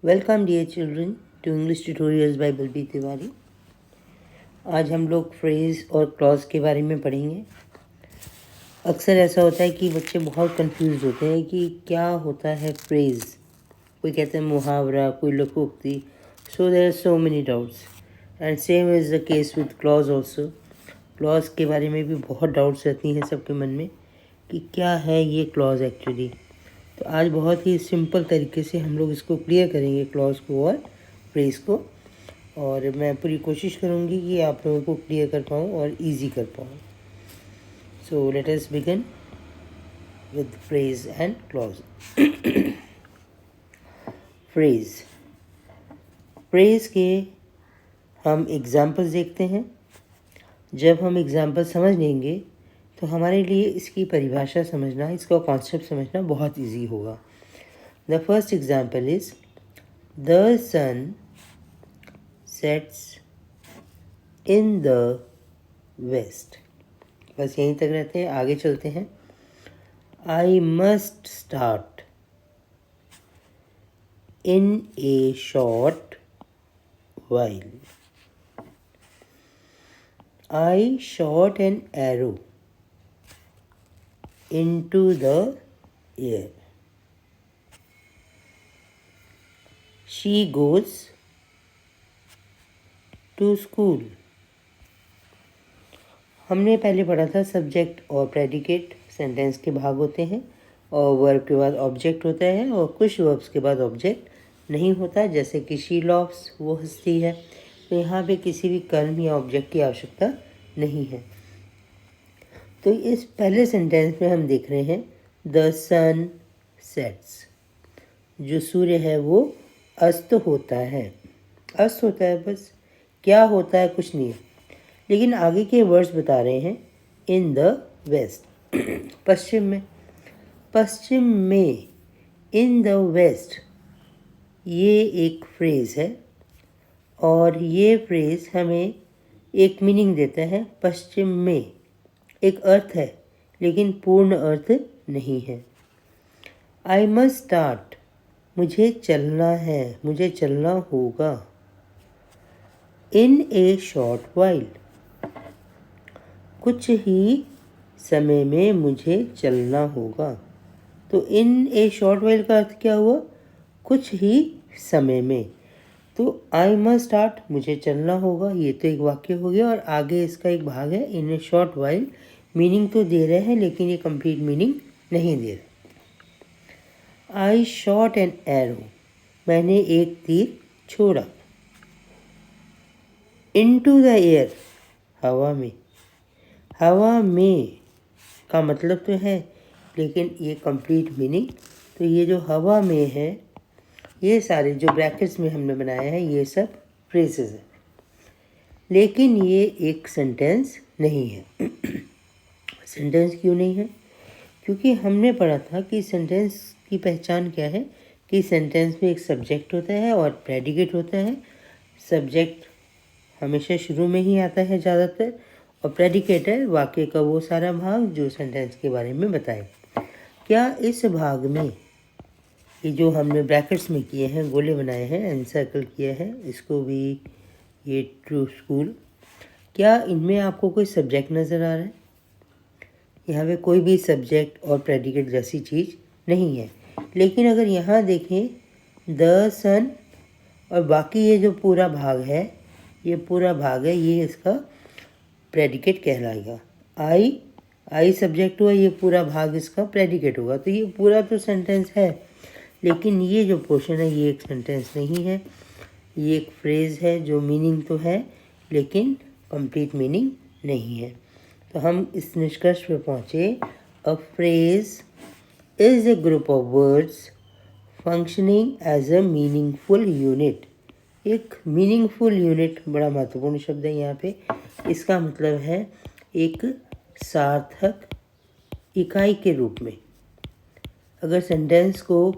Welcome dear children to English tutorials by Balbir Tiwari. आज हम लोग फ्रेज़ और क्लॉज के बारे में पढ़ेंगे। अक्सर ऐसा होता है कि बच्चे बहुत कंफ्यूज होते हैं कि क्या होता है फ्रेज़। कोई कहते हैं मुहावरा, कोई लोकोक्ति। So there are so many doubts and same is the case with clause also. Clause के बारे में भी बहुत डाउट्स रहती हैं सबके मन में कि क्या है ये क्लॉज एक्चुअली। तो आज बहुत ही सिंपल तरीके से हम लोग इसको क्लियर करेंगे, क्लॉज को और फ्रेज़ को, और मैं पूरी कोशिश करूँगी कि आप लोगों को क्लियर कर पाऊँ और इजी कर पाऊँ। So let us begin with phrase and clause. Phrase के हम एग्जाम्पल्स देखते हैं। जब हम एग्जाम्पल समझ लेंगे तो हमारे लिए इसकी परिभाषा समझना, इसका कॉन्सेप्ट समझना बहुत इजी होगा। The first example is the sun sets in the west. बस यहीं तक रहते हैं, आगे चलते हैं। I must start in a short while. I shot an arrow into the air. She goes to school. हमने पहले पढ़ा था सब्जेक्ट और प्रेडिकेट सेंटेंस के भाग होते हैं, और वर्ब के बाद ऑब्जेक्ट होता है, और कुछ वर्ब्स के बाद ऑब्जेक्ट नहीं होता, जैसे कि शी लव्स, वो हंसती है। तो यहाँ पे किसी भी कर्म या ऑब्जेक्ट की आवश्यकता नहीं है। तो इस पहले सेंटेंस में हम देख रहे हैं द सन सेट्स। जो सूर्य है वो अस्त होता है। अस्त होता है, बस क्या होता है कुछ नहीं है। लेकिन आगे के वर्ड्स बता रहे हैं इन द वेस्ट, पश्चिम में। पश्चिम में, इन द वेस्ट, ये एक फ्रेज़ है, और ये फ्रेज़ हमें एक मीनिंग देता है। पश्चिम में एक अर्थ है, लेकिन पूर्ण अर्थ नहीं है। आई मस्ट स्टार्ट, मुझे चलना है, मुझे चलना होगा। इन ए शॉर्ट वाइल, कुछ ही समय में मुझे चलना होगा। तो इन ए शॉर्ट वाइल का अर्थ क्या हुआ? कुछ ही समय में। तो आई मस्ट स्टार्ट, मुझे चलना होगा, ये तो एक वाक्य हो गया, और आगे इसका एक भाग है इन ए शॉर्ट वाइल। मीनिंग तो दे रहे हैं, लेकिन ये कंप्लीट मीनिंग नहीं दे रहे। आई शॉट एन एरो, मैंने एक तीर छोड़ा। इनटू द एयर, हवा में। हवा में का मतलब तो है, लेकिन ये कंप्लीट मीनिंग, तो ये जो हवा में है, ये सारे जो ब्रैकेट्स में हमने बनाए हैं, ये सब फ्रेजेस हैं, लेकिन ये एक सेंटेंस नहीं है। सेंटेंस क्यों नहीं है? क्योंकि हमने पढ़ा था कि सेंटेंस की पहचान क्या है, कि सेंटेंस में एक सब्जेक्ट होता है और प्रेडिकेट होता है। सब्जेक्ट हमेशा शुरू में ही आता है ज़्यादातर, और प्रेडिकेट है वाक्य का वो सारा भाग जो सेंटेंस के बारे में बताए। क्या इस भाग में ये जो हमने ब्रैकेट्स में किए हैं, गोले बनाए हैं, एनसर्कल किया है, इसको भी ये टू स्कूल, क्या इनमें आपको कोई सब्जेक्ट नज़र आ रहा है? यहाँ पे कोई भी सब्जेक्ट और प्रेडिकेट जैसी चीज़ नहीं है। लेकिन अगर यहाँ देखें द सन, और बाकी ये जो पूरा भाग है, ये पूरा भाग है, ये इसका प्रेडिकेट कहलाएगा। आई सब्जेक्ट हुआ, ये पूरा भाग इसका प्रेडिकेट होगा। तो ये पूरा तो सेंटेंस है, लेकिन ये जो पोर्शन है ये एक सेंटेंस नहीं है, ये एक फ्रेज़ है जो मीनिंग तो है, लेकिन कंप्लीट मीनिंग नहीं है। तो हम इस निष्कर्ष पर पहुँचे, a phrase is a group of words functioning as a meaningful unit. एक मीनिंगफुल यूनिट बड़ा महत्वपूर्ण शब्द है यहाँ पे। इसका मतलब है एक सार्थक इकाई के रूप में। अगर सेंटेंस को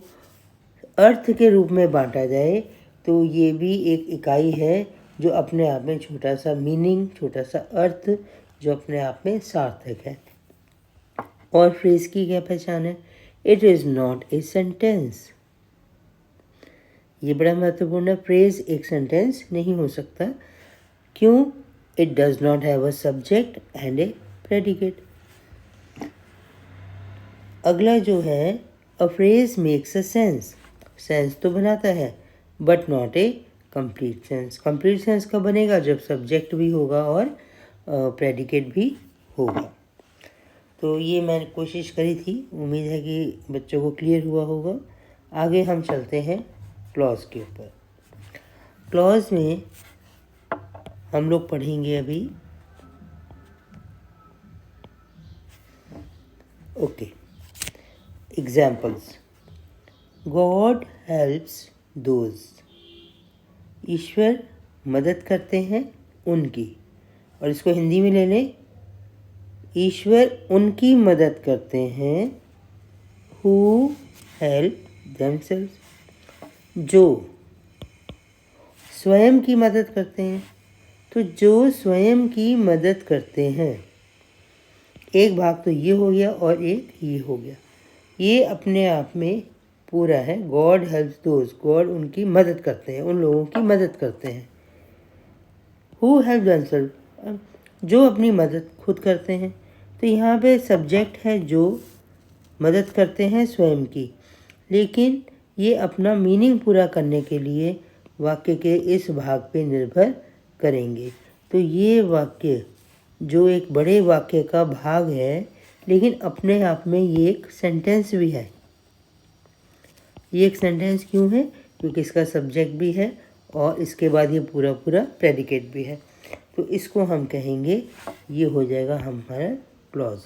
अर्थ के रूप में बांटा जाए तो ये भी एक इकाई है जो अपने आप में छोटा सा मीनिंग, छोटा सा अर्थ, जो अपने आप में सार्थक है। और फ्रेज की क्या पहचान है? It is not a sentence. ये बड़ा महत्वपूर्ण है। फ्रेज एक सेंटेंस नहीं हो सकता। क्यों? It does not have a subject and A predicate. अगला जो है, a phrase makes a sense. Sense तो बनाता है but not a complete sense. Complete sense कब बनेगा? जब सब्जेक्ट भी होगा और प्रेडिकेट भी होगा। तो ये मैंने कोशिश करी थी, उम्मीद है कि बच्चों को क्लियर हुआ होगा। आगे हम चलते हैं क्लॉज के ऊपर। क्लॉज में हम लोग पढ़ेंगे अभी okay examples. God helps those. ईश्वर मदद करते हैं उनकी, और इसको हिंदी में ले लें, ईश्वर उनकी मदद करते हैं हु हेल्प देमसेल्व्स, जो स्वयं की मदद करते हैं। तो जो स्वयं की मदद करते हैं, एक भाग तो ये हो गया और एक ये हो गया। ये अपने आप में पूरा है। गॉड हेल्प्स दोज, गॉड उनकी मदद करते हैं, उन लोगों की मदद करते हैं। हु हेल्प देमसेल्व्स, जो अपनी मदद खुद करते हैं। तो यहाँ पे सब्जेक्ट है जो मदद करते हैं स्वयं की, लेकिन ये अपना मीनिंग पूरा करने के लिए वाक्य के इस भाग पे निर्भर करेंगे। तो ये वाक्य जो एक बड़े वाक्य का भाग है, लेकिन अपने आप में ये एक सेंटेंस भी है। ये एक सेंटेंस क्यों है? क्योंकि इसका सब्जेक्ट भी है और इसके बाद ये पूरा पूरा प्रेडिकेट भी है। तो इसको हम कहेंगे, ये हो जाएगा हमारा क्लॉज।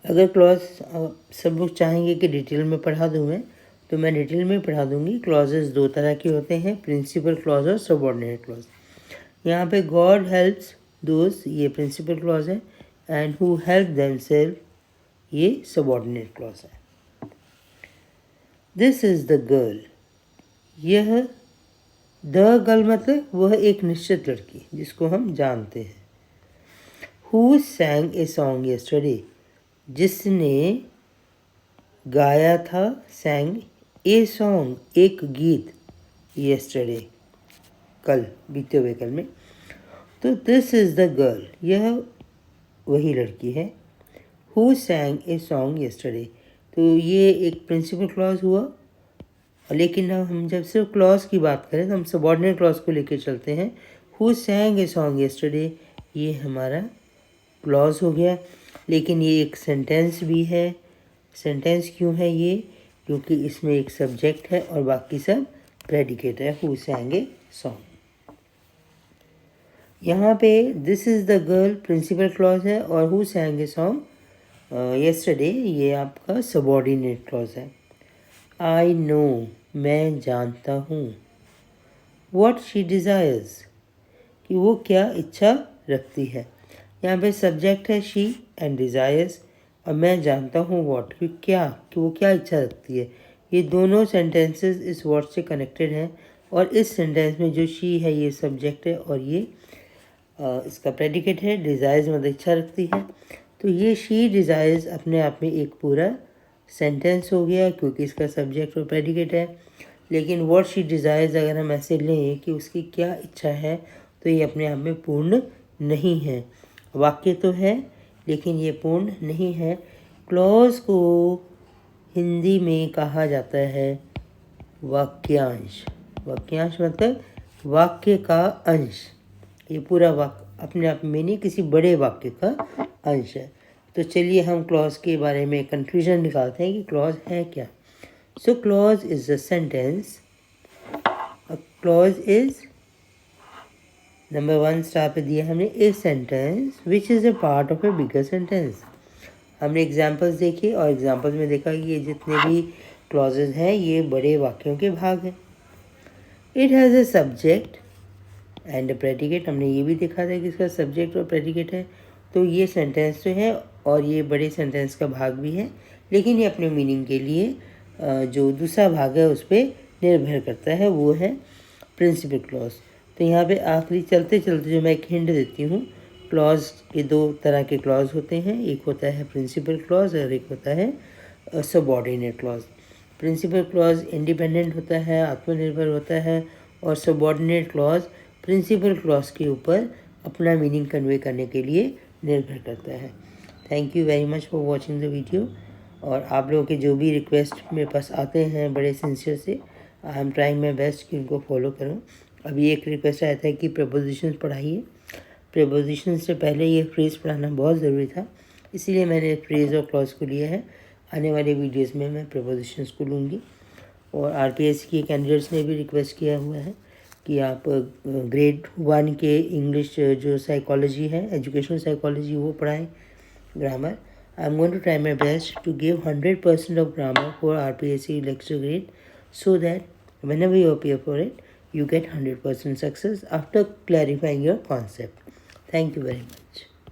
अगर क्लॉज सब लोग चाहेंगे कि डिटेल में पढ़ा दूँ मैं, तो मैं डिटेल में पढ़ा दूँगी। क्लॉजेस दो तरह के होते हैं, प्रिंसिपल क्लॉज और सबऑर्डिनेट क्लॉज। यहाँ पे गॉड हेल्प्स दोज ये प्रिंसिपल क्लॉज है, एंड हु हेल्प देमसेल्व्स ये सबऑर्डिनेट क्लॉज है। दिस इज़ द गर्ल, यह द गर्ल मतलब वह एक निश्चित लड़की जिसको हम जानते हैं। Who sang a song yesterday, जिसने गाया था, सैंग ए सॉन्ग एक गीत, यस्टरडे कल, बीते हुए कल में। तो दिस इज़ द गर्ल, यह वही लड़की है। Who sang a song yesterday, तो ये एक प्रिंसिपल क्लॉज हुआ। लेकिन हम जब सिर्फ क्लॉज की बात करें तो हम सबऑर्डिनेट क्लॉज को लेकर चलते हैं। Who sang a song yesterday ये हमारा क्लॉज हो गया, लेकिन ये एक सेंटेंस भी है। सेंटेंस क्यों है ये? क्योंकि इसमें एक सब्जेक्ट है और बाकी सब प्रेडिकेट है। Who sang a song. यहाँ पे this is the girl principal clause है और who sang a song yesterday ये आपका सबऑर्डिनेट क्लॉज है। आई नो मैं जानता हूँ। व्हाट शी डिज़ायर्स कि वो क्या इच्छा रखती है। यहाँ पे सब्जेक्ट है शी एंड डिज़ायर्स, और मैं जानता हूँ व्हाट कि क्या, कि वो क्या इच्छा रखती है। ये दोनों सेंटेंसेस इस वर्ड से कनेक्टेड हैं, और इस सेंटेंस में जो शी है ये सब्जेक्ट है और ये इसका प्रेडिकेट है। डिज़ायर्स मतलब इच्छा रखती है। तो ये शी डिज़ायर्स अपने आप में एक पूरा सेंटेंस हो गया, क्योंकि इसका सब्जेक्ट और प्रेडिकेट है। लेकिन व्हाट शी डिज़ायर्स अगर हम ऐसे लें कि उसकी क्या इच्छा है, तो ये अपने आप में पूर्ण नहीं है। वाक्य तो है लेकिन ये पूर्ण नहीं है। क्लॉज को हिंदी में कहा जाता है वाक्यांश। वाक्यांश मतलब वाक्य का अंश। ये पूरा वाक्य अपने आप में नहीं, किसी बड़े वाक्य का अंश है। तो चलिए हम क्लॉज के बारे में कंक्लूजन निकालते हैं कि क्लॉज है क्या। So clause is a sentence. Clause is number 1 star पे दिया हमने, a sentence which is a part of a bigger sentence. हमने एग्जाम्पल्स देखे और एग्जाम्पल्स में देखा कि ये जितने भी क्लॉजेज हैं ये बड़े वाक्यों के भाग हैं। It has a subject and a predicate, हमने ये भी देखा था कि इसका सब्जेक्ट और प्रेडिकेट है। तो ये सेंटेंस तो है और ये बड़े सेंटेंस का भाग भी है, लेकिन ये अपने मीनिंग के लिए जो दूसरा भाग है उस पर निर्भर करता है, वो है प्रिंसिपल क्लॉज। तो यहाँ पे आखिरी चलते चलते जो मैं एक हिंट देती हूँ, क्लॉज के दो तरह के क्लॉज होते हैं, एक होता है प्रिंसिपल क्लॉज और एक होता है subordinate clause. Principal clause independent होता है, आत्मनिर्भर होता है, और सबॉर्डिनेट क्लॉज प्रिंसिपल क्लॉज के ऊपर अपना मीनिंग कन्वे करने के लिए निर्भर करता है। Thank you very much for watching the video. और आप लोगों के जो भी रिक्वेस्ट मेरे पास आते हैं बड़े सिंसियर से, I am trying my best कि उनको फॉलो करूँ। अभी एक रिक्वेस्ट आया था कि प्रपोजिशंस पढ़ाइए। प्रपोजिशन से पहले ये फ्रेज़ पढ़ाना बहुत ज़रूरी था, इसीलिए मैंने फ्रेज़ और क्लॉज को लिया है। आने वाले वीडियोस में मैं प्रपोजिशंस को लूँगी। और आरपीएससी के कैंडिडेट्स ने भी रिक्वेस्ट किया हुआ है कि आप ग्रेड 1 के इंग्लिश जो साइकोलॉजी है, एजुकेशनल साइकोलॉजी, वो पढ़ाएं, grammar. I am going to try my best to give 100% of grammar for RPSC lecture grade, so that whenever you appear for it, you get 100% success after clarifying your concept. Thank you very much.